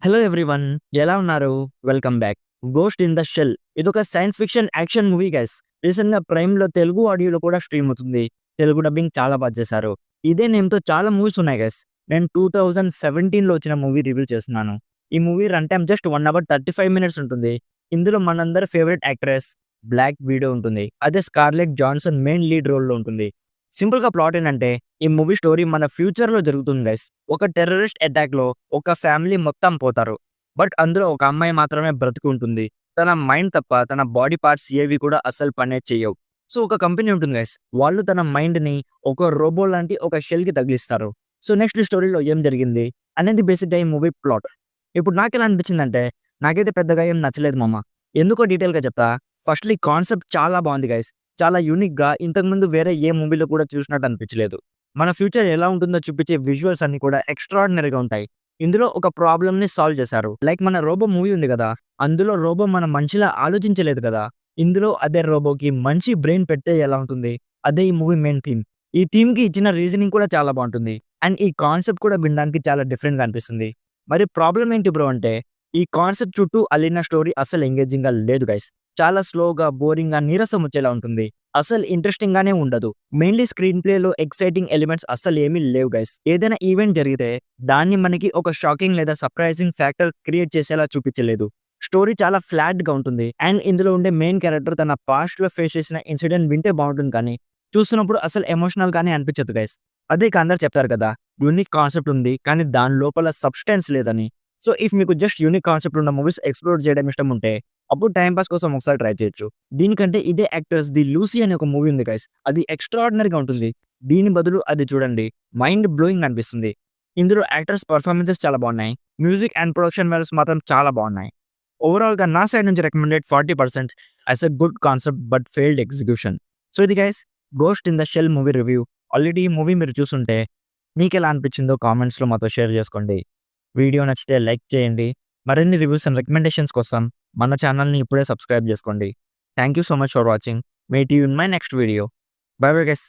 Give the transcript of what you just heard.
Hello everyone, ఎలా ఉన్నారు? Welcome back. 'Ghost in the shell' ఇదొక science fiction action movie guys. రీసెంట్‌గా ప్రైమ్‌లో తెలుగు ఆడియోలో కూడా స్ట్రీమ్ అవుతుంది. తెలుగు డబ్బింగ్ చాలా చేశారు. ఇదే నేమ్‌తో చాలా మూవీస్ ఉన్నాయి గైస్. నేను 2017లో వచ్చిన మూవీ రివ్యూ చేస్తున్నాను. ఈ movie run time just 1 hour 35 minutes ఉంటుంది. ఇందులో మనందరి ఫేవరెట్ యాక్ట్రెస్ బ్లాక్ విడో ఉంటుంది. అదే స్కార్లెట్ జాన్సన్ మెయిన్ లీడ్ రోల్‌లో ఉంటుంది. సింపుల్‌గా ప్లాట్ ఏంటంటే, ఈ మూవీ స్టోరీ మన ఫ్యూచర్‌లో జరుగుతుంది గైస్. ఒక టెర్రరిస్ట్ అటాక్‌లో ఒక ఫ్యామిలీ మొత్తం పోతారు. బట్ అందులో ఒక అమ్మాయి మాత్రమే బ్రతికుంటుంది. తన మైండ్ తప్ప తన బాడీ పార్ట్స్ ఏవి కూడా అస్సలు పనే చెయ్యవు. సో ఒక కంపెనీ ఉంటుంది గైస్. వాళ్ళు తన మైండ్‌ని ఒక రోబో లాంటి ఒక షెల్‌కి తగిలిస్తారు. సో నెక్స్ట్ స్టోరీలో ఏం జరిగింది అనేది బేసిక్‌గా ఈ మూవీ ప్లాట్. ఇప్పుడు నాకెలా అనిపించిందంటే, నాకైతే పెద్దగా ఏం నచ్చలేదు మామ. ఎందుకో డీటెయిల్‌గా చెప్తా. ఫస్ట్‌లీ కాన్సెప్ట్ చాలా బావుంది గైస్. చాలా యూనిక్‌గా ఇంతకుముందు వేరే ఏ మూవీలో కూడా చూసినట్టు అనిపించలేదు. మన ఫ్యూచర్ ఎలా ఉంటుందో చూపించే విజువల్స్ అన్నీ కూడా ఎక్స్ట్రార్డినరీగా ఉంటాయి. ఇందులో ఒక ప్రాబ్లమ్‌ని సాల్వ్ చేశారు. లైక్ మన 'రోబో' మూవీ ఉంది గదా! అందులో రోబో మన మనిషిలా ఆలోచించలేదు కదా! ఇందులో అదే రోబోకి మనిషి బ్రెయిన్ పెడితే ఎలా ఉంటుంది? అదే ఈ మూవీ మెయిన్ థీమ్. ఈ థీమ్‌కి ఇచ్చిన రీజనింగ్ కూడా చాలా బావుంటుంది. అండ్ ఈ కాన్సెప్ట్ కూడా వినడానికి చాలా డిఫరెంట్‌గా అనిపిస్తుంది. మరి ప్రాబ్లమ్ ఏంటి బ్రో అంటే, ఈ కాన్సెప్ట్ చుట్టూ అల్లిన స్టోరీ అస్సలు ఎంగేజింగ్‌గా లేదు గైస్. చాలా స్లోగా, బోరింగ్‌గా, నీరసం వచ్చేలా ఉంటుంది. అసలు ఇంట్రెస్టింగ్ గానే ఉండదు. మెయిన్‌లీ స్క్రీన్ ప్లేలో ఎక్సైటింగ్ ఎలిమెంట్స్ అస్సలు ఏమీ లేవు గైస్. ఏదైనా ఈవెంట్ జరిగితే దాన్ని మనకి ఒక షాకింగ్ లేదా సర్ప్రైజింగ్ ఫ్యాక్టర్ క్రియేట్ చేసేలా చూపించలేదు. స్టోరీ చాలా ఫ్లాట్‌గా ఉంటుంది. అండ్ ఇందులో ఉండే మెయిన్ క్యారెక్టర్ తన పాస్ట్‌లో ఫేస్ చేసిన ఇన్సిడెంట్ వింటే బావుంటుంది కానీ, చూస్తున్నప్పుడు అసలు ఎమోషనల్ గానే అనిపించదు గైస్. అదే ఇక అందరూ చెప్తారు కదా! యూనిక్ కాన్సెప్ట్ ఉంది. కానీ దాని లోపల సబ్‌స్టాన్స్ లేదని. సో ఇఫ్ మీకు జస్ట్ యూనిక్ కాన్సెప్ట్ ఉన్న మూవీస్ ఎక్స్‌ప్లోర్ చేయడం ఇష్టం ఉంటే అప్పుడు టైమ్ పాస్ కోసం ఒకసారి ట్రై చేయొచ్చు. దీనికంటే ఇదే యాక్టర్స్ 'ది లూసీ' అనే ఒక మూవీ ఉంది గైస్. అది ఎక్స్‌ట్రార్డినరీగా ఉంటుంది. దీని బదులు అది చూడండి. మైండ్ బ్లోయింగ్ అనిపిస్తుంది. ఇందులో యాక్టర్స్ పెర్ఫార్మన్సెస్ చాలా బాగున్నాయి. మ్యూజిక్ అండ్ ప్రొడక్షన్ వాల్యూస్ మాత్రం చాలా బాగున్నాయి. ఓవరాల్‌గా నా సైడ్ నుంచి recommended 40% as a good concept but failed execution. So ఇది guys 'ghost in the shell' movie review. Already ఈ మూవీ మీరు చూసుంటే మీకెలా అనిపించిందో కామెంట్స్‌లో మాతో షేర్ చేసుకోండి. వీడియో నచ్చితే లైక్ చేయండి. మరిన్ని రివ్యూస్ అండ్ రికమెండేషన్స్ కోసం మన ఛానల్‌ని ఇప్పుడే సబ్స్క్రైబ్ చేసుకోండి. Thank you so much for watching. Meet you in my next video. By bye guys.